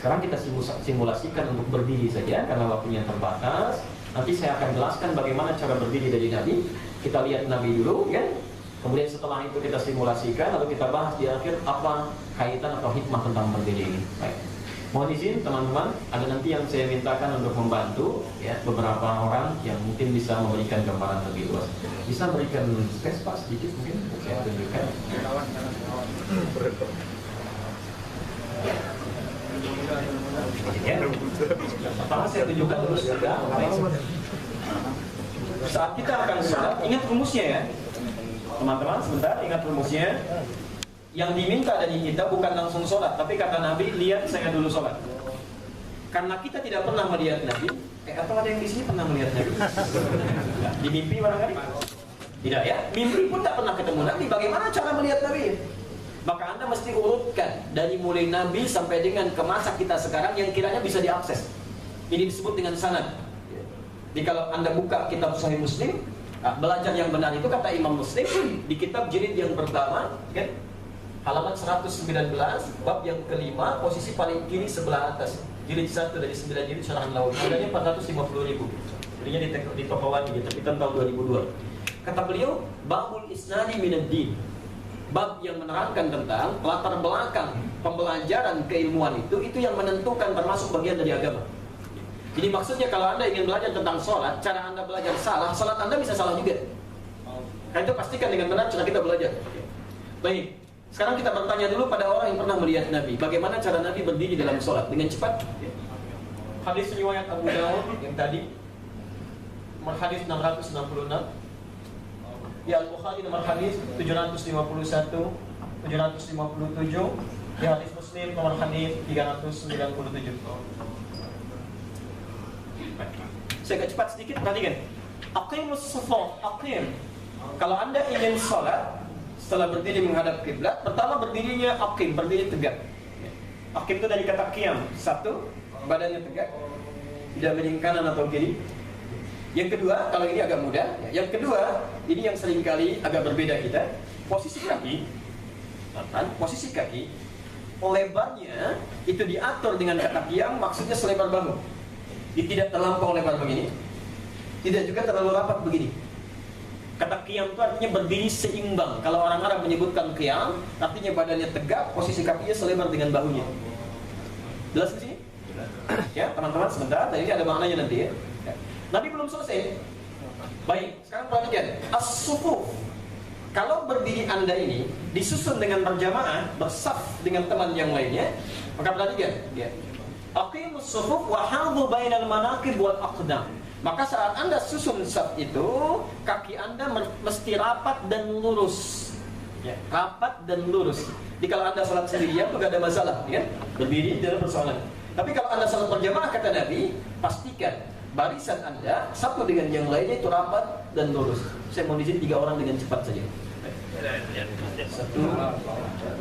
Sekarang kita simulasikan untuk berdiri saja karena waktunya terbatas. Nanti saya akan jelaskan bagaimana cara berdiri dari Nabi. Kita lihat Nabi dulu, ya. Kemudian setelah itu kita simulasikan, lalu kita bahas di akhir apa kaitan atau hikmah tentang berdiri ini. Baik. Mohon izin teman-teman, ada nanti yang saya mintakan untuk membantu, ya, beberapa orang yang mungkin bisa memberikan gambaran lebih luas. Bisa berikan space Pak sedikit mungkin untuk saya tunjukkan. Ya. Pertama saya tunjukkan dulu sudah. Saat kita akan sholat, ingat rumusnya ya. Teman-teman sebentar, ingat rumusnya. Yang diminta dari kita bukan langsung sholat, tapi kata Nabi, lihat saya dulu sholat. Karena kita tidak pernah melihat Nabi. Atau ada yang di sini pernah melihat Nabi? Di mimpi barangkali? Tidak ya, mimpi pun tak pernah ketemu Nabi. Bagaimana cara melihat Nabi? Maka Anda mesti urutkan dari mulai Nabi sampai dengan ke masa kita sekarang yang kiranya bisa diakses. Ini disebut dengan sanad. Jadi kalau Anda buka kitab Sahih Muslim, belajar yang benar itu kata Imam Muslim di kitab jilid yang pertama, kan? Halaman 119, bab yang kelima, posisi paling kiri sebelah atas. Jilid 1 dari 9 jilid syarahan Nawawi. Harganya 450.000. Belinya di Tokowan gitu, tapi tahun 2002. Kata beliau, babul isnadi minad din. Bab yang menerangkan tentang latar belakang pembelajaran keilmuan itu yang menentukan termasuk bagian dari agama. Jadi maksudnya kalau Anda ingin belajar tentang sholat, cara Anda belajar salah, sholat Anda bisa salah juga. Nah itu pastikan dengan benar cara kita belajar. Baik, sekarang kita bertanya dulu pada orang yang pernah melihat Nabi. Bagaimana cara Nabi berdiri dalam sholat dengan cepat? Hadis riwayat Abu Dawud yang tadi, nomor hadis 666. Ya Al-Bukhari nomor hadis 751, 757. Ya hadis Muslim nomor hadis 397. Saya agak cepat sedikit, perhatikan. Aqimus shufuf, aqim. Kalau Anda ingin sholat setelah berdiri menghadap kiblat, pertama berdirinya aqim, berdiri tegak. Aqim itu dari kata qiyam, satu, badannya tegak, tidak miring kanan atau kiri. Yang kedua, kalau ini agak mudah. Yang kedua, ini yang seringkali agak berbeda kita. Posisi kaki, lebarnya itu diatur dengan kata qiyam, maksudnya selebar bahu. Tidak terlampau lebar begini, tidak juga terlalu rapat begini. Kata qiyam itu artinya berdiri seimbang. Kalau orang Arab menyebutkan qiyam, artinya badannya tegak, posisi kakinya selebar dengan bahunya. Jelas di sini? Ya, teman-teman sebentar. Tadi ada maknanya nanti ya. Nabi belum selesai. Baik, sekarang perhatikan. As-sufuf. Kalau berdiri Anda ini disusun dengan berjamaah, bersaf dengan teman yang lainnya, maka perhatikan. Ya. Aqimus sufuf wa hadhu bainal manaqib wal aqdam. Maka saat Anda susun saf itu, kaki Anda mesti rapat dan lurus. Ya, rapat dan lurus. Jadi kalau Anda salat sendirian itu tidak ada masalah, ya. Berdiri tidak ada persoalan. Tapi kalau Anda salat berjamaah kata Nabi, pastikan barisan Anda satu dengan yang lainnya itu rapat dan lurus. Saya mau izin 3 orang dengan cepat saja. 1, 2,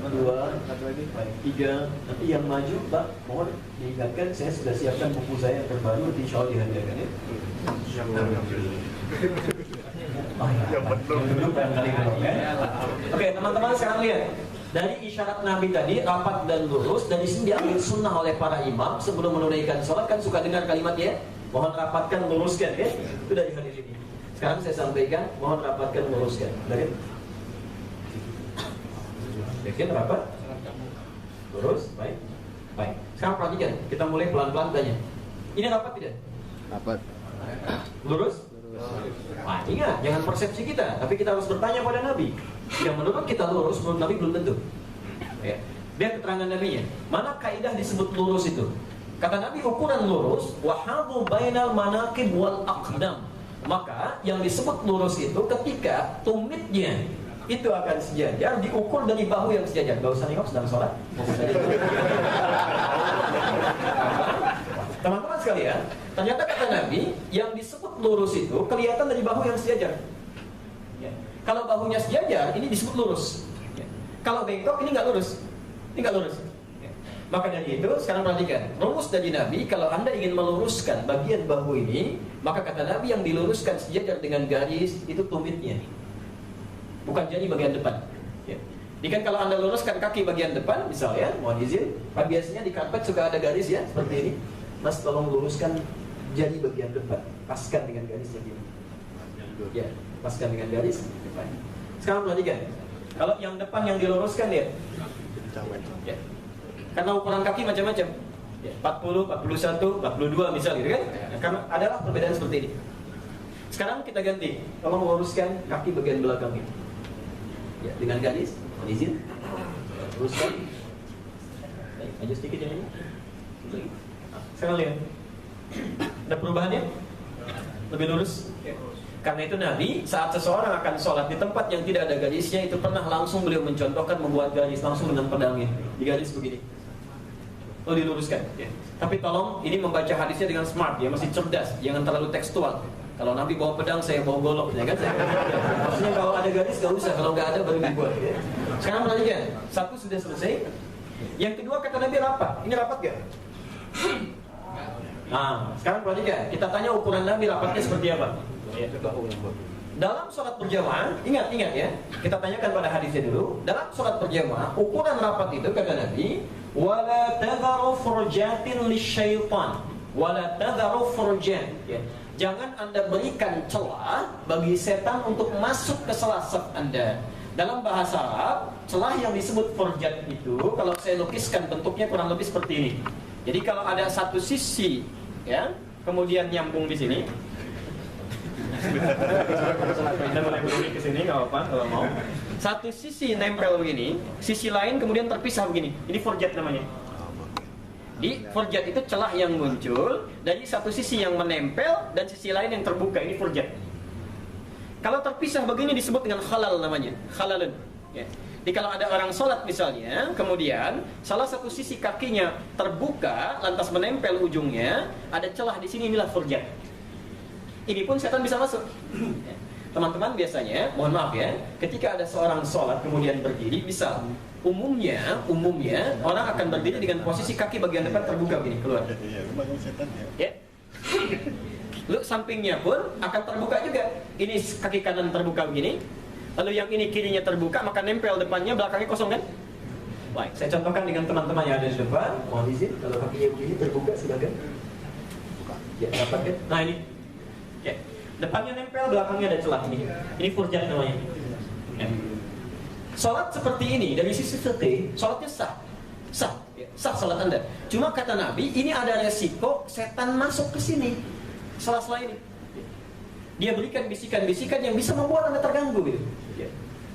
3. Nanti yang maju, Pak, mohon diingatkan saya sudah siapkan buku saya yang terbaru, nanti insya Allah dihadiahkan ya. Oke, teman-teman sekarang lihat. Dari isyarat Nabi tadi, rapat dan lurus, dan di sini diambil sunnah oleh para imam sebelum menunaikan sholat, kan suka dengar kalimat ya, mohon rapatkan, luruskan ya. Itu dari hadis ini. Sekarang saya sampaikan, mohon rapatkan, luruskan. Yakin rapat? Lurus? Baik. Baik. Sekarang perhatikan, kita mulai pelan-pelan tanya. Ini rapat tidak? Rapat. Lurus? Wah, ingat, jangan persepsi kita, tapi kita harus bertanya pada Nabi. Yang menurut kita lurus, menurut Nabi belum tentu. Ya. Lihat keterangan Nabinya. Mana kaidah disebut lurus itu? Kata Nabi, ukuran lurus wahadhu bainal manaqib wal aqdam. Maka yang disebut lurus itu ketika tumitnya itu akan sejajar, diukur dari bahu yang sejajar. Gak usah nengok sedang sholat. Teman-teman sekalian, ternyata kata Nabi, yang disebut lurus itu kelihatan dari bahu yang sejajar. Ya. Kalau bahunya sejajar, ini disebut lurus. Ya. Kalau bengkok, ini nggak lurus. Ini nggak lurus. Ya. Maka dari itu, sekarang perhatikan. Rumus dari Nabi, kalau Anda ingin meluruskan bagian bahu ini, maka kata Nabi yang diluruskan sejajar dengan garis, itu tumitnya. Bukan jari bagian depan. Ya. Ini kan kalau Anda luruskan kaki bagian depan, misalnya, mohon izin, biasanya di karpet suka ada garis ya, seperti ini. Mas tolong luruskan jari bagian depan, paskan dengan garis yang ini. Ya, paskan dengan garis depan. Sekarang perhatikan, kalau yang depan yang diluruskan ya, karena ukuran kaki macam-macam, 40, 41, 42 misalnya, gitu kan? Karena adalah perbedaan seperti ini. Sekarang kita ganti, tolong luruskan kaki bagian belakang ini. Ya, dengan garis, mohon izin, luruskan. Maju sedikit yang ini. Sekarang lihat, ada perubahannya? Lebih lurus? Karena itu Nabi saat seseorang akan sholat di tempat yang tidak ada garisnya, itu pernah langsung beliau mencontohkan membuat garis langsung dengan pedangnya, di garis begini. Lalu diluruskan. Ya. Tapi tolong ini membaca hadisnya dengan smart, ya, masih cerdas, jangan terlalu tekstual. Kalau Nabi bawa pedang, saya bawa golok, ya kan? Ya. Maksudnya kalau ada garis nggak usah, kalau nggak ada baru dibuat. Ya. Sekarang perhatikan, satu sudah selesai. Yang kedua kata Nabi rapat. Ini rapat gak? Nah, sekarang perhatikan, kita tanya ukuran Nabi rapatnya seperti apa? Dalam sholat berjamaah, ingat ya, kita tanyakan pada hadisnya dulu. Dalam sholat berjamaah, ukuran rapat itu kata Nabi, wala tadharu furjatin lisyaitan, wala tadharu furjan. Ya. Jangan Anda berikan celah bagi setan untuk masuk ke sela-sela Anda. Dalam bahasa Arab, celah yang disebut furjat itu, kalau saya lukiskan bentuknya kurang lebih seperti ini. Jadi kalau ada satu sisi, ya, kemudian nyambung di sini. Anda boleh berdiri ke sini, nggak apa-apa kalau mau. Satu sisi nempel begini, sisi lain kemudian terpisah begini. Ini furjat namanya. Di furjat itu celah yang muncul dari satu sisi yang menempel dan sisi lain yang terbuka. Ini furjat. Kalau terpisah begini disebut dengan khalal namanya, khalalun. Ya. Jadi kalau ada orang sholat misalnya, kemudian salah satu sisi kakinya terbuka, lantas menempel ujungnya, ada celah di sini, inilah furjat. Ini pun setan bisa masuk. Teman-teman biasanya, mohon maaf ya, ketika ada seorang sholat kemudian berdiri, bisa umumnya orang akan berdiri dengan posisi kaki bagian depan terbuka begini keluar. Ya. Lalu sampingnya pun akan terbuka juga. Ini kaki kanan terbuka begini. Lalu yang ini kirinya terbuka, maka nempel depannya, belakangnya kosong kan? Baik, saya contohkan dengan teman-teman yang ada di depan. Mohon izin, kalau kakinya begini terbuka silakan. Ya, dapat kan? Nah ini. Ya. Depannya nempel, belakangnya ada celah ini. Ini furjat namanya. Ya. Salat seperti ini dari sisi fikih, salatnya sah. Sah salat Anda. Cuma kata Nabi, ini ada resiko setan masuk ke sini. Sela-sela ini. Dia berikan bisikan-bisikan yang bisa membuat Anda terganggu gitu. Ya.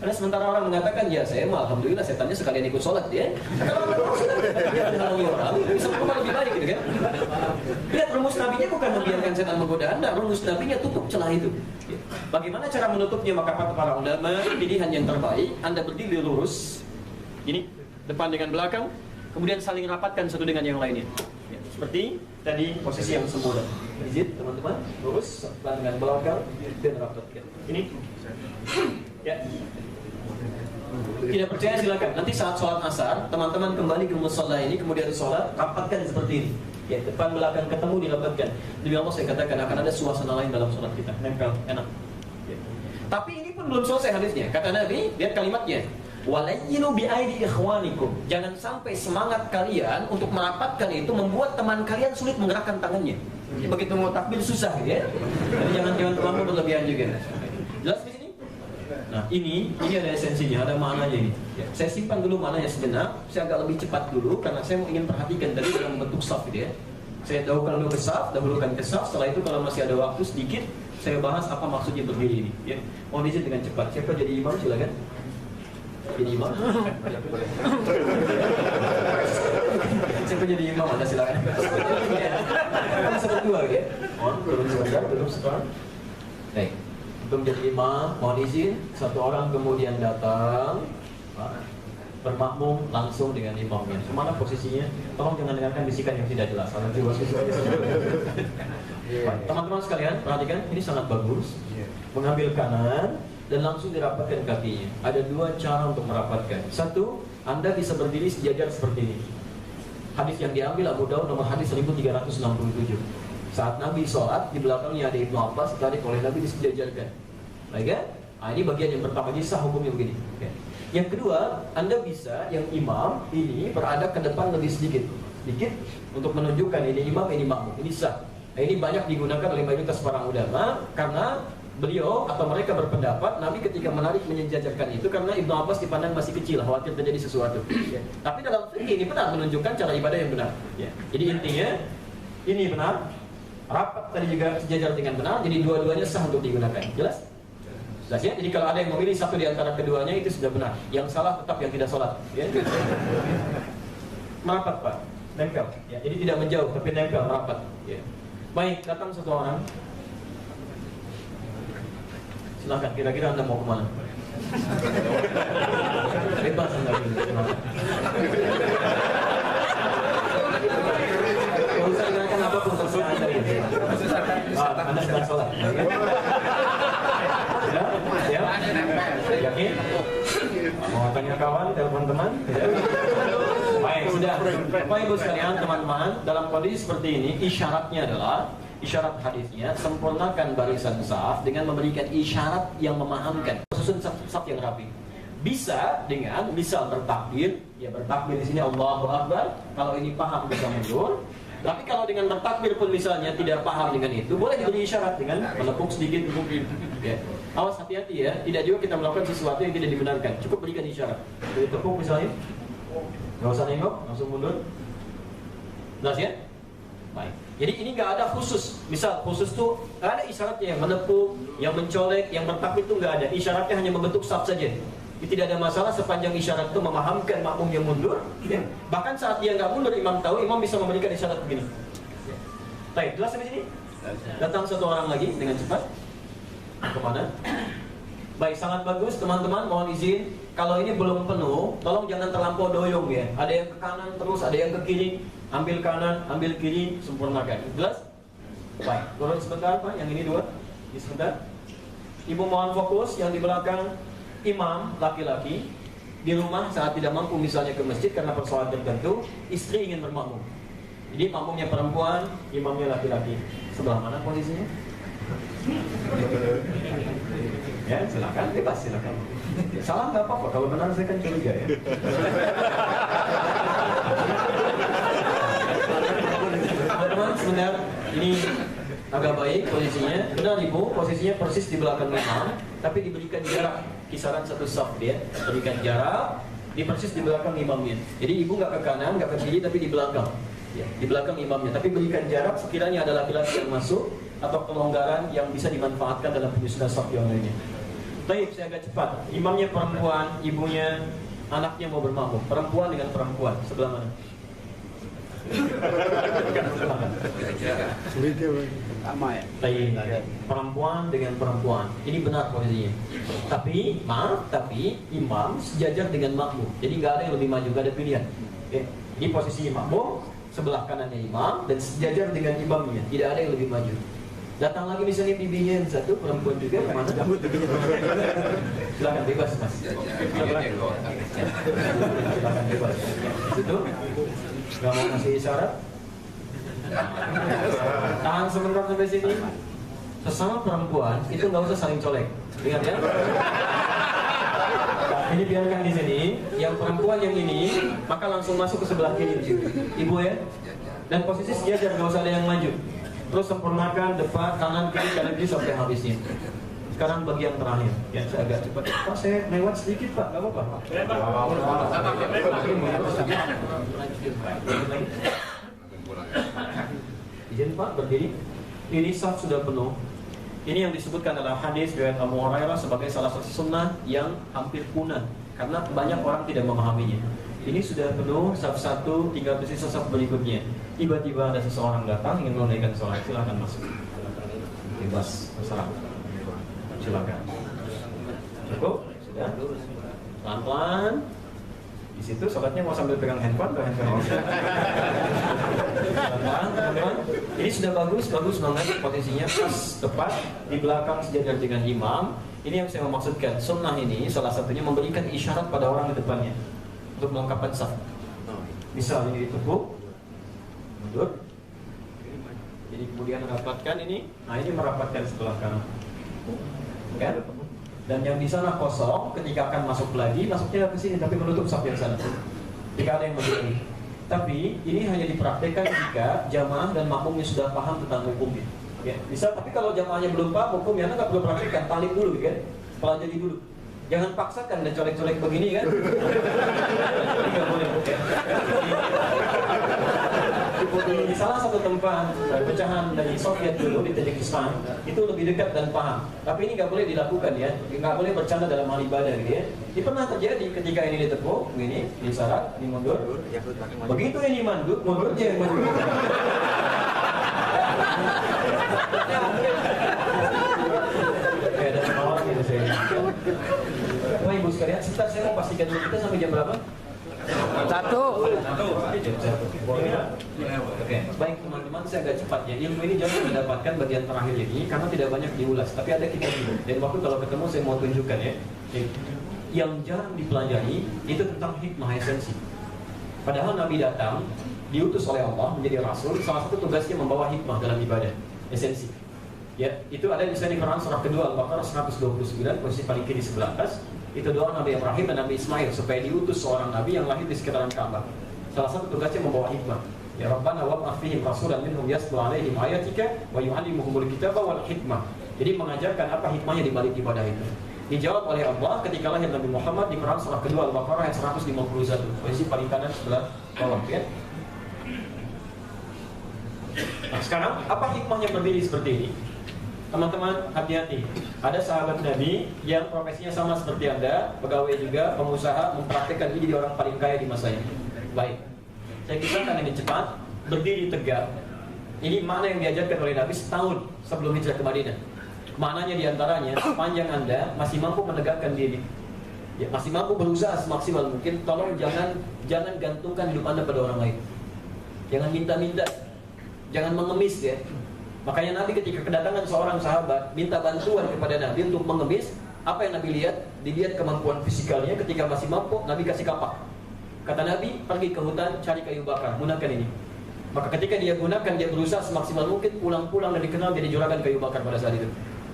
Ada sementara orang mengatakan, ya saya mah alhamdulillah setannya sekalian ikut sholat ya. Kalau dia menghalangi orang, bisa berubah lebih baik gitu kan. Lihat rumus nabinya bukan membiarkan setan menggoda Anda, rumus nabinya tutup celah itu. Ya. Bagaimana cara menutupnya? Maka kata para ulama, pilihan yang terbaik, Anda berdiri lurus, ini depan dengan belakang, kemudian saling rapatkan satu dengan yang lainnya. Ya. Seperti tadi posisi yang sempurna. Izin teman-teman, lurus depan dengan belakang dan rapatkan. Ini. Ya. Tidak percaya silakan. Nanti saat sholat asar, teman-teman kembali ke musola ini, kemudian sholat, rapatkan seperti ini. Ya, depan belakang ketemu dirapatkan. Demi Allah saya katakan akan ada suasana lain dalam sholat kita. Nempel, enak. Ya. Tapi ini pun belum selesai hadisnya. Kata Nabi, lihat kalimatnya. Walayyinu bi'aidi ikhwanikum. Jangan sampai semangat kalian untuk merapatkan itu membuat teman kalian sulit menggerakkan tangannya. Jadi begitu mau takbir susah ya. Jadi jangan terlalu berlebihan juga. Jelas di sini? Nah ini ada esensinya, ada maknanya ini. Ya, saya simpan dulu maknanya sejenak. Saya agak lebih cepat dulu karena saya ingin perhatikan dari dalam bentuk saf gitu ya. Saya dahulukan ke saf. Setelah itu kalau masih ada waktu sedikit, saya bahas apa maksudnya berdiri ini. Ya, mohon izin dengan cepat. Siapa jadi imam silakan. Jadi imam. Siapa jadi imam? Anda silakan. Kita berdua ya. Mohon turun sebentar, belum sekarang. Baik. Untuk menjadi imam, mohon izin, satu orang kemudian datang, bermakmum langsung dengan imamnya. Kemana posisinya? Tolong jangan dengarkan bisikan yang tidak jelas. Teman-teman sekalian, perhatikan, ini sangat bagus. Mengambil kanan dan langsung dirapatkan kakinya. Ada dua cara untuk merapatkan. Satu, Anda bisa berdiri sejajar seperti ini. Hadis yang diambil Abu Daud nomor hadis 1367. Saat Nabi sholat, di belakangnya ada Ibnu Abbas, ditarik oleh Nabi disejajarkan. Baik ya? Nah, ini bagian yang pertama, jadi sah hukumnya begini. Okay. Yang kedua, Anda bisa yang imam ini berada ke depan lebih sedikit untuk menunjukkan ini imam, ini makmum, ini sah. Nah, ini banyak digunakan oleh mayoritas para ulama karena beliau atau mereka berpendapat Nabi ketika menarik menyejajarkan itu karena Ibnu Abbas dipandang masih kecil, khawatir terjadi sesuatu. Ya. Tapi dalam fikih ini benar menunjukkan cara ibadah yang benar. Ya. Jadi intinya ini benar, rapat tadi juga sejajar dengan benar, jadi dua-duanya sah untuk digunakan. Jelas? Jelas ya? Jadi kalau ada yang memilih satu di antara keduanya itu sudah benar. Yang salah tetap yang tidak sholat. Ya. Merapat Pak, nempel. Ya. Jadi tidak menjauh tapi nempel, merapat. Ya. Baik, datang satu orang. Silahkan, kira-kira Anda mau kemana? Bebas Anda pilih. Kalau saya ingatkan apapun terserah Anda ini. Anda sedang sholat. Ya? Yakin? Mau tanya kawan, telepon teman? Ya. Baik, sudah. Bapak Ibu sekalian, teman-teman, dalam kondisi seperti ini, isyaratnya adalah isyarat hadisnya, sempurnakan barisan saf dengan memberikan isyarat yang memahamkan, susun saf yang rapi. Bisa dengan misal bertakbir, ya bertakbir di sini Allahu Akbar. Kalau ini paham bisa mundur. Tapi kalau dengan bertakbir pun misalnya tidak paham dengan itu, boleh diberi isyarat dengan menepuk sedikit mungkin. Ya. Awas hati-hati ya, tidak juga kita melakukan sesuatu yang tidak dibenarkan. Cukup berikan isyarat. Jadi tepuk misalnya, nggak usah nengok, langsung mundur. Jelas ya? Baik. Jadi ini nggak ada khusus. Misal khusus tuh nggak ada isyaratnya yang menepuk, yang mencolek, yang bertakbir itu nggak ada. Isyaratnya hanya membentuk saf saja. Tidak ada masalah sepanjang isyarat itu memahamkan makmum yang mundur. Ya. Bahkan saat dia nggak mundur, imam tahu, imam bisa memberikan isyarat begini. Baik, jelas sampai sini? Datang satu orang lagi dengan cepat. Kemana? Baik, sangat bagus teman-teman. Mohon izin, kalau ini belum penuh, tolong jangan terlampau doyong ya. Ada yang ke kanan terus, ada yang ke kiri. Ambil kanan, ambil kiri, sempurnakan. Jelas? Baik, turun sebentar Pak, yang ini dua. Ini sebentar. Ibu mohon fokus, yang di belakang imam laki-laki di rumah saat tidak mampu misalnya ke masjid karena persoalan tertentu, istri ingin bermakmum. Jadi makmumnya perempuan, imamnya laki-laki. Sebelah mana posisinya? Ya, silakan, bebas silakan. Salah nggak apa-apa, kalau benar saya kan curiga ya. Teman-teman, sebentar, ini agak baik posisinya. Benar Ibu, posisinya persis di belakang imam, tapi diberikan jarak kisaran satu saf dia. Berikan jarak, di persis di belakang imamnya. Jadi Ibu nggak ke kanan, nggak ke kiri, tapi di belakang. Ya, di belakang imamnya. Tapi berikan jarak sekiranya ada laki-laki yang masuk atau kelonggaran yang bisa dimanfaatkan dalam penyusunan saf yang lainnya. Baik, saya agak cepat. Imamnya perempuan, ibunya, anaknya mau bermakmum. Perempuan dengan perempuan, sebelah mana? Perempuan dengan perempuan. Ini benar posisinya. Tapi, tapi imam sejajar dengan makmum. Jadi nggak ada yang lebih maju, nggak ada pilihan. Oke. Ini posisi makmum, sebelah kanannya imam dan sejajar dengan imamnya. Tidak ada yang lebih maju. Datang lagi misalnya bibinya yang satu, perempuan juga, kemana? Silakan bebas mas. Silakan bebas. Itu nggak mau ngasih isyarat. Tahan sebentar sampai sini. Sesama perempuan itu nggak usah saling colek. Ingat ya. Ini biarkan di sini. Yang perempuan yang ini, maka langsung masuk ke sebelah kiri. Ibu ya. Dan posisi sejajar, nggak usah ada yang maju. Terus sempurnakan depan, kanan, kiri, kanan, kiri sampai habisnya. Sekarang bagian terakhir. Ya, saya agak cepat. Pak, saya lewat sedikit Pak, nggak apa-apa. Izin Pak, berdiri. Ini saf sudah penuh. Ini yang disebutkan adalah hadis riwayat Abu Hurairah sebagai salah satu sunnah yang hampir punah karena banyak orang tidak memahaminya. Ini sudah penuh, saf satu, tinggal tersisa saf berikutnya. Tiba-tiba ada seseorang datang ingin menunaikan sholat, silakan masuk. Bebas, terserah. Silakan. Cukup? Sudah? Pelan-pelan. Di situ sholatnya mau sambil pegang handphone atau handphone? Pelan-pelan. Ini sudah bagus banget posisinya pas tepat di belakang sejajar dengan imam. Ini yang saya maksudkan. Sunnah ini salah satunya memberikan isyarat pada orang di depannya untuk melengkapkan saf. Misalnya ditepuk, mundur. Jadi kemudian merapatkan ini. Nah ini merapatkan sebelah kanan. Kan? Dan yang di sana kosong, ketika akan masuk lagi, masuknya ke sini tapi menutup saf yang sana. Jika ada yang begini. Tapi ini hanya dipraktekkan jika jamaah dan makmumnya sudah paham tentang hukumnya. Ya, bisa. Tapi kalau jamaahnya belum paham hukumnya, nggak perlu praktekkan, talim dulu, kan? Pelajari dulu. Jangan paksakan dan colek-colek begini, kan? Ini nggak boleh. Ya. Di salah satu tempat pecahan dari Soviet dulu di Tajikistan itu lebih dekat dan paham. Tapi ini nggak boleh dilakukan, ya. Nggak boleh bercanda dalam hal ibadah, gitu ya. Ini pernah terjadi ketika ini ditepuk, begini, disyarat, dimundur. Begitu ini mundur dia yang maju. Kayak ada orang gitu saya. Wah, ibu sekalian, sebentar saya mau pastikan dulu kita sampai jam berapa? Satu. Oke, baik teman-teman, saya agak cepat ya. Ilmu ini jangan mendapatkan bagian terakhir ini karena tidak banyak diulas. Tapi ada kita dulu. Dan waktu kalau ketemu saya mau tunjukkan ya. Yang jarang dipelajari itu tentang hikmah esensi. Padahal Nabi datang diutus oleh Allah menjadi rasul. Salah satu tugasnya membawa hikmah dalam ibadah esensi. Ya, itu ada di Quran surah kedua Al-Baqarah 129 posisi paling kiri sebelah atas. Itu doa Nabi Ibrahim dan Nabi Ismail supaya diutus seorang nabi yang lahir di sekitaran Ka'bah. Salah satu tugasnya membawa hikmah. Ya Rabbana wab'ath fihim rasulan minhum yatlu 'alaihim ayatika wa yu'allimuhumul kitaba wal hikmah. Jadi mengajarkan apa hikmahnya di balik ibadah itu. Dijawab oleh Allah ketika lahir Nabi Muhammad di Quran surah kedua Al-Baqarah ayat 151 posisi paling kanan sebelah bawah, ya. Nah, sekarang apa hikmahnya berdiri seperti ini? Teman-teman, hati-hati. Ada sahabat Nabi yang profesinya sama seperti Anda, pegawai juga, pengusaha, mempraktekkan ini jadi orang paling kaya di masanya. Baik, saya kisahkan ini cepat. Berdiri tegak. Ini makna yang diajarkan oleh Nabi setahun sebelum hijrah ke Madinah. Maknanya diantaranya, sepanjang Anda masih mampu menegakkan diri, ya, masih mampu berusaha semaksimal mungkin, tolong jangan gantungkan hidup Anda pada orang lain. Jangan minta-minta, jangan mengemis, ya. Makanya Nabi ketika kedatangan seorang sahabat minta bantuan kepada Nabi untuk mengemis, apa yang Nabi lihat? Dilihat kemampuan fisikalnya. Ketika masih mampu, Nabi kasih kapak. Kata Nabi, pergi ke hutan cari kayu bakar, gunakan ini. Maka ketika dia gunakan, dia berusaha semaksimal mungkin, pulang-pulang dan dikenal jadi juragan kayu bakar pada saat itu.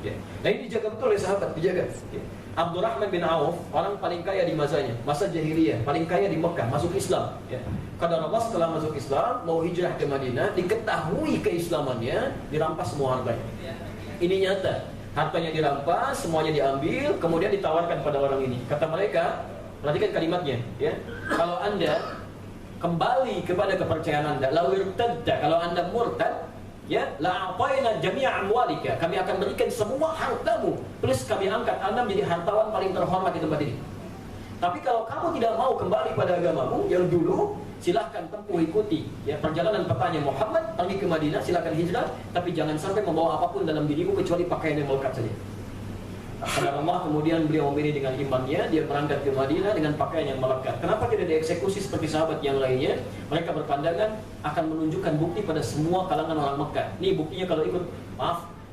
Ya. Nah ini dijaga betul oleh sahabat, dijaga. Ya. Abdurrahman bin Auf, orang paling kaya di masanya, masa jahiliyah, paling kaya di Mekah, masuk Islam. Ya. Kadang Allah setelah masuk Islam, mau hijrah ke Madinah, diketahui keislamannya, dirampas semua hartanya. Ini nyata, hartanya dirampas, semuanya diambil, kemudian ditawarkan pada orang ini. Kata mereka, perhatikan kalimatnya, ya. Kalau Anda kembali kepada kepercayaan Anda, kalau Anda murtad, ya, la'ataina jami'a amwalika, kami akan berikan semua hartamu, plus kami angkat Anda menjadi hartawan paling terhormat di tempat ini. Tapi kalau kamu tidak mau kembali pada agamamu yang dulu, silahkan tempuh ikuti, ya, perjalanan petanya Muhammad, pergi ke Madinah, silahkan hijrah, tapi jangan sampai membawa apapun dalam dirimu kecuali pakaian yang melekat saja. Karena Allah kemudian beliau memilih dengan imannya, dia berangkat ke Madinah dengan pakaian yang melekat. Kenapa tidak dieksekusi seperti sahabat yang lainnya? Mereka berpandangan akan menunjukkan bukti pada semua kalangan orang Mekah. Nih buktinya kalau ikut,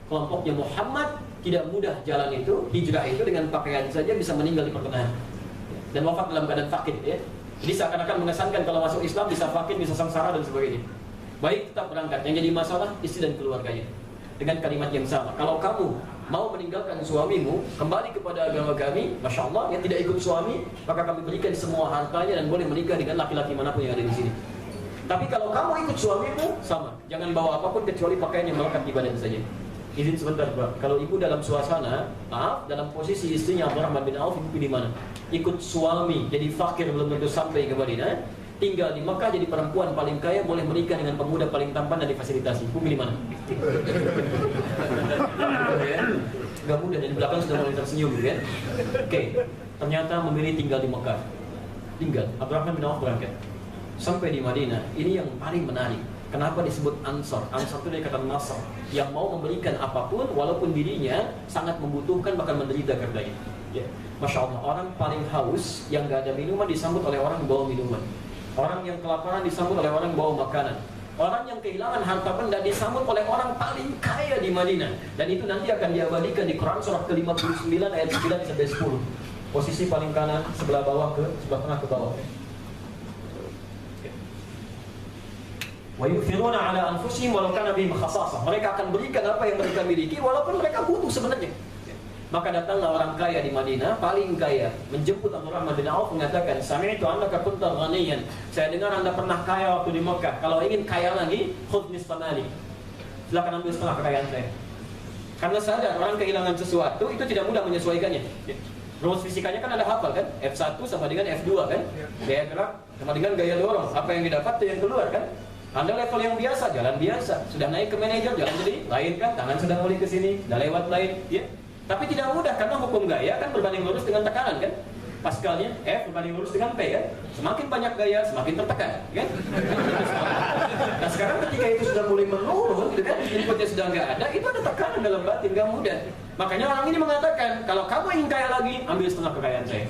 kelompoknya Muhammad tidak mudah jalan itu, hijrah itu dengan pakaian saja bisa meninggal di pertengahan dan wafat dalam keadaan fakir, ya. Jadi seakan-akan mengesankan kalau masuk Islam bisa fakir, bisa sengsara dan sebagainya. Baik, tetap berangkat. Yang jadi masalah istri dan keluarganya. Dengan kalimat yang sama. Kalau kamu mau meninggalkan suamimu, kembali kepada agama kami, Masya Allah, yang tidak ikut suami, maka kami berikan semua hartanya dan boleh menikah dengan laki-laki manapun yang ada di sini. Tapi kalau kamu ikut suamimu, sama. Jangan bawa apapun kecuali pakaian yang melekat di badan saja. Izin sebentar, Pak. Kalau ibu dalam suasana, dalam posisi istrinya Abdurrahman bin Auf, ibu pilih mana? Ikut suami, jadi fakir belum tentu sampai ke Madinah, tinggal di Mekah jadi perempuan paling kaya, boleh menikah dengan pemuda paling tampan dan difasilitasi. Ibu pilih mana? Gak mudah, dan di belakang sudah mulai tersenyum, kan? Oke, ternyata memilih tinggal di Mekah. Tinggal, Abdurrahman bin Auf berangkat sampai di Madinah. Ini yang paling menarik. Kenapa disebut Ansar? Ansar itu dari kata Nasr, yang mau memberikan apapun walaupun dirinya sangat membutuhkan, bahkan menderita karenanya. Ya. Masya Allah, orang paling haus yang gak ada minuman disambut oleh orang yang bawa minuman. Orang yang kelaparan disambut oleh orang yang bawa makanan. Orang yang kehilangan harta benda disambut oleh orang paling kaya di Madinah. Dan itu nanti akan diabadikan di Quran surah ke-59 ayat 9 sampai 10. Posisi paling kanan sebelah bawah ke sebelah tengah ke bawah. Wa yu'thiruna 'ala anfusihim walau kana bihim khassasah. Mereka akan berikan apa yang mereka miliki walaupun mereka butuh sebenarnya. Maka datanglah orang kaya di Madinah, paling kaya, menjemput Abdurrahman bin Auf, mengatakan, "Sami'tu annaka kunta ghaniyan." Saya dengar Anda pernah kaya waktu di Mekah. Kalau ingin kaya lagi, khudh nisfa mali. Silakan ambil setengah kekayaan saya. Karena sadar orang kehilangan sesuatu itu tidak mudah menyesuaikannya. Rumus fisikanya kan ada hafal kan? F1 sama dengan F2 kan? Gaya gerak sama dengan gaya dorong. Apa yang didapat itu yang keluar kan? Anda level yang biasa, jalan biasa. Sudah naik ke manajer, jalan jadi lain kan? Tangan sudah mulai ke sini, sudah lewat lain, ya. Tapi tidak mudah karena hukum gaya kan berbanding lurus dengan tekanan kan? Pascalnya F berbanding lurus dengan P kan? Semakin banyak gaya, semakin tertekan kan? Nah sekarang ketika itu sudah mulai menurun gitu kan? Inputnya sudah nggak ada, itu ada tekanan dalam batin, nggak mudah. Makanya orang ini mengatakan, kalau kamu ingin kaya lagi, ambil setengah kekayaan saya.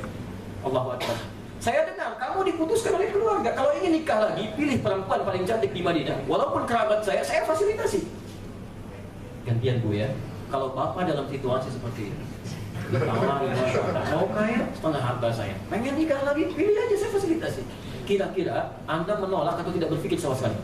Allahu Akbar. Saya dengar kamu diputuskan oleh keluarga, kalau ingin nikah lagi, pilih perempuan paling cantik di Madinah. Walaupun kerabat saya fasilitasi. Gantian Bu ya. Kalau bapak dalam situasi seperti ini, mau kaya setengah harta saya, pengen nikah lagi, pilih aja, saya fasilitasi. Kira-kira Anda menolak atau tidak berpikir sama sekali?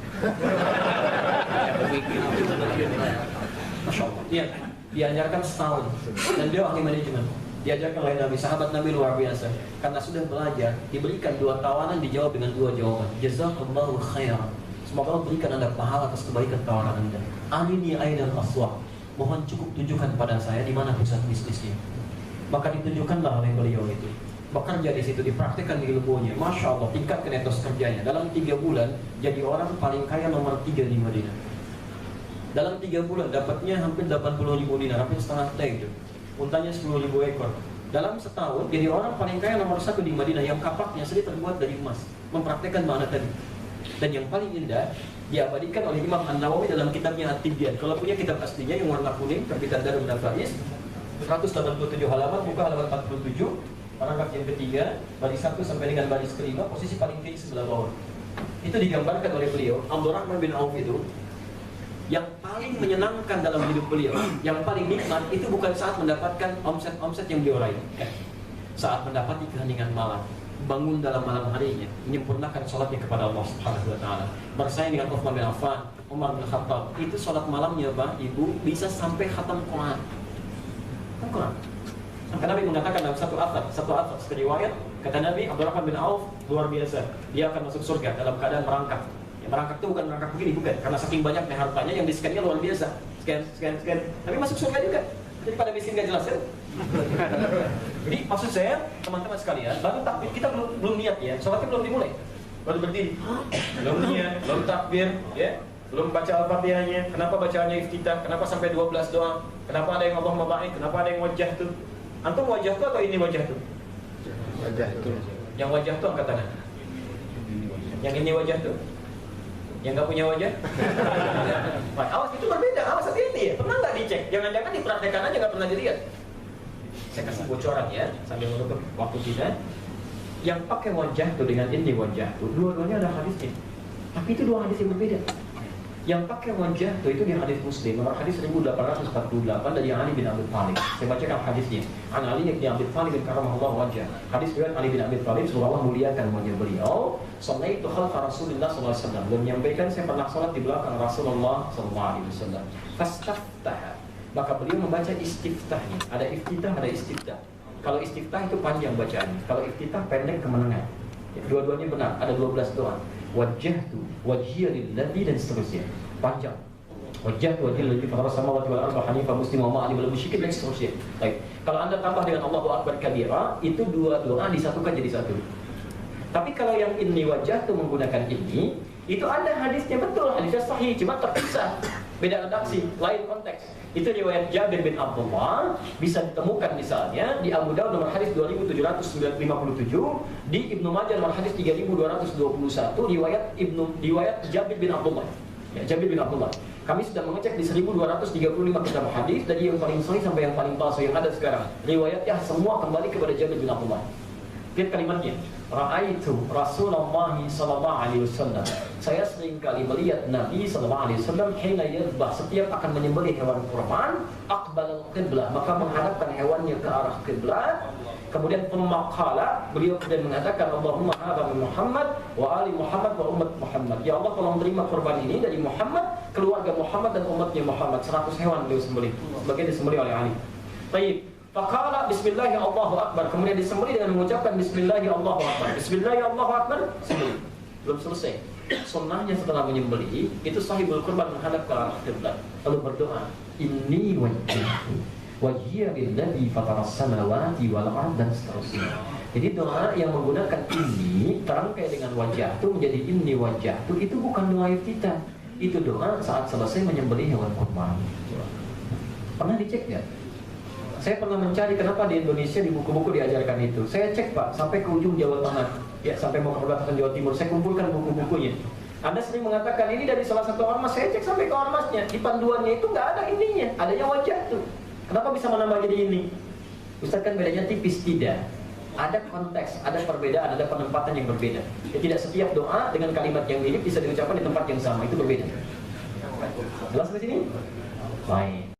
Masya Allah. Iya, diajarkan setahun dan dia ahli manajemen. Diajarkan oleh Nabi, sahabat Nabi luar biasa. Karena sudah belajar, diberikan 2 tawanan, dijawab dengan 2 jawaban. Jazakallahu khairan. Semoga Allah berikan Anda pahala atas kebaikan tawanan Anda. Arini ainal aswaq. Mohon cukup tunjukkan pada saya di mana pusat bisnisnya. Maka ditunjukkanlah oleh beliau itu. Bekerja di situ, dipraktikkan di ilmunya. Masya Allah, tingkatkan etos kerjanya. Dalam 3 bulan, jadi orang paling kaya nomor 3 di Madinah. Dalam 3 bulan, dapatnya hampir 80.000 dinar, hampir setengah teh itu. Untanya 10.000 ekor. Dalam setahun, jadi orang paling kaya nomor 1 di Madinah, yang kapaknya sendiri terbuat dari emas. Mempraktikkan makna tadi. Dan yang paling indah, diabadikan oleh Imam An-Nawawi dalam kitabnya At-Tibyan. Kalau punya kitab aslinya yang warna kuning, terbitan Darul Nafais, 187 halaman, buka halaman 47, paragraf yang ketiga, baris 1 sampai dengan baris kelima, posisi paling kiri sebelah bawah. Itu digambarkan oleh beliau, Abdurrahman bin Auf itu, yang paling menyenangkan dalam hidup beliau, yang paling nikmat, itu bukan saat mendapatkan omset yang beliau raih. Saat mendapati keheningan malam, bangun dalam malam harinya, menyempurnakan sholatnya kepada Allah Subhanahu wa Ta'ala, bersaing dengan Uthman bin Affan, Umar bin Khattab. Itu sholat malamnya, Pak, Ibu, bisa sampai khatam Quran. Quran. Sampai Nabi mengatakan dalam satu riwayat, kata Nabi, Abdurrahman bin Auf luar biasa, dia akan masuk surga dalam keadaan merangkak. Ya, merangkak itu bukan merangkak begini, bukan, karena saking banyaknya hartanya yang di-scan-nya luar biasa. Scan. Tapi masuk surga juga. Jadi pada miskin gak jelas ya? Jadi maksud saya, teman-teman sekalian, baru takbir, kita belum niat ya, sholatnya belum dimulai, baru berdiri, belum niat, belum takbir, ya, belum baca Al-Fatihahnya. Kenapa bacaannya iftitah? Kenapa sampai 12 doa? Kenapa ada yang Allahumma baik? Kenapa ada yang wajah tuh? Antum wajah tuh atau ini wajah tuh? Wajah tuh. Yang wajah tuh angkat tangan. Yang ini wajah tuh? Yang nggak punya wajah? Awas, itu berbeda, awas hati-hati ya. Pernah nggak dicek? Jangan-jangan dipraktekkan aja nggak pernah dilihat. Saya kasih bocoran ya, sambil menutup waktu kita. Yang pakai wajah tuh dengan ini wajah tuh, dua-duanya ada hadisnya. Tapi itu 2 hadis yang berbeda. Yang pakai wajah tuh itu di hadis Muslim, nomor hadis 1848 dari Ali bin Abi Thalib. Saya bacakan hadisnya. An Ali bin Abi Thalib karramallahu wajah. Hadis riwayat Ali bin Abi Thalib, semoga Allah muliakan wajah beliau. Sallaitu khalfa Rasulillah sallallahu alaihi wasallam. Beliau menyampaikan, saya pernah salat di belakang Rasulullah sallallahu alaihi wasallam. Fastaftah. Maka beliau membaca istiftahnya. Ada iftitah, ada istiftah. Kalau istiftah itu panjang bacaannya. Kalau iftitah pendek ke menengah. Dua-duanya benar, ada 12 doa. Wajjahtu wajhiya lilladzi dan seterusnya. Panjang. Wajjahtu wajhiya lilladzi fatara samawati wal arda hanifan musliman wa ma ana minal musyrikin dan seterusnya. Baik. Kalau Anda tambah dengan Allahu Akbar kabira, itu 2 doa disatukan jadi satu. Tapi kalau yang ini wajjahtu menggunakan ini, itu ada hadisnya, betul, hadisnya sahih, cuma terpisah. Beda redaksi, lain konteks. Itu riwayat Jabir bin Abdullah, bisa ditemukan misalnya di Abu Dawud nomor hadis 2757, di Ibnu Majah nomor hadis 3221, riwayat Jabir bin Abdullah. Ya, Jabir bin Abdullah. Kami sudah mengecek di 1235 kitab hadis, dari yang paling sahih sampai yang paling palsu yang ada sekarang. Riwayatnya semua kembali kepada Jabir bin Abdullah. Lihat kalimatnya. Ra'aitu Rasulullah sallallahu alaihi wasallam. Saya sering kali melihat Nabi sallallahu alaihi wasallam hina yadhbah, setiap akan menyembelih hewan kurban, aqbal al-qiblah, maka menghadapkan hewannya ke arah kiblat. Kemudian pemaqala, beliau kemudian mengatakan, Allahumma hadza min Muhammad wa ali Muhammad wa umat Muhammad. Ya Allah, tolong terima kurban ini dari Muhammad, keluarga Muhammad dan umatnya Muhammad. 100 hewan beliau sembelih, sebagian disembelih oleh Ali. Baik. Faqala bismillahi Allahu akbar. Kemudian disembelih dengan mengucapkan bismillahi Allahu akbar. Bismillahi Allahu akbar. Belum selesai. Sunnahnya setelah menyembelih itu sahibul kurban menghadap ke arah kiblat lalu berdoa, inni wajjahtu wajhiya lilladzi fataras samawati wal ard, dan seterusnya. Jadi doa yang menggunakan ini terangkai dengan wajah itu menjadi inni wajjahtu, itu bukan doa kita. Itu doa saat selesai menyembelih hewan kurban. Pernah dicek nggak? Saya pernah mencari kenapa di Indonesia di buku-buku diajarkan itu. Saya cek Pak sampai ke ujung Jawa Tengah, ya sampai mau ke perbatasan Jawa Timur. Saya kumpulkan buku-bukunya. Anda sering mengatakan ini dari salah satu ormas. Saya cek sampai ke ormasnya, di panduannya itu nggak ada ininya, adanya wajah tuh. Kenapa bisa menambah jadi ini? Ustaz kan bedanya tipis, tidak. Ada konteks, ada perbedaan, ada penempatan yang berbeda. Ya, tidak setiap doa dengan kalimat yang mirip bisa diucapkan di tempat yang sama, itu berbeda. Jelas di sini? Baik.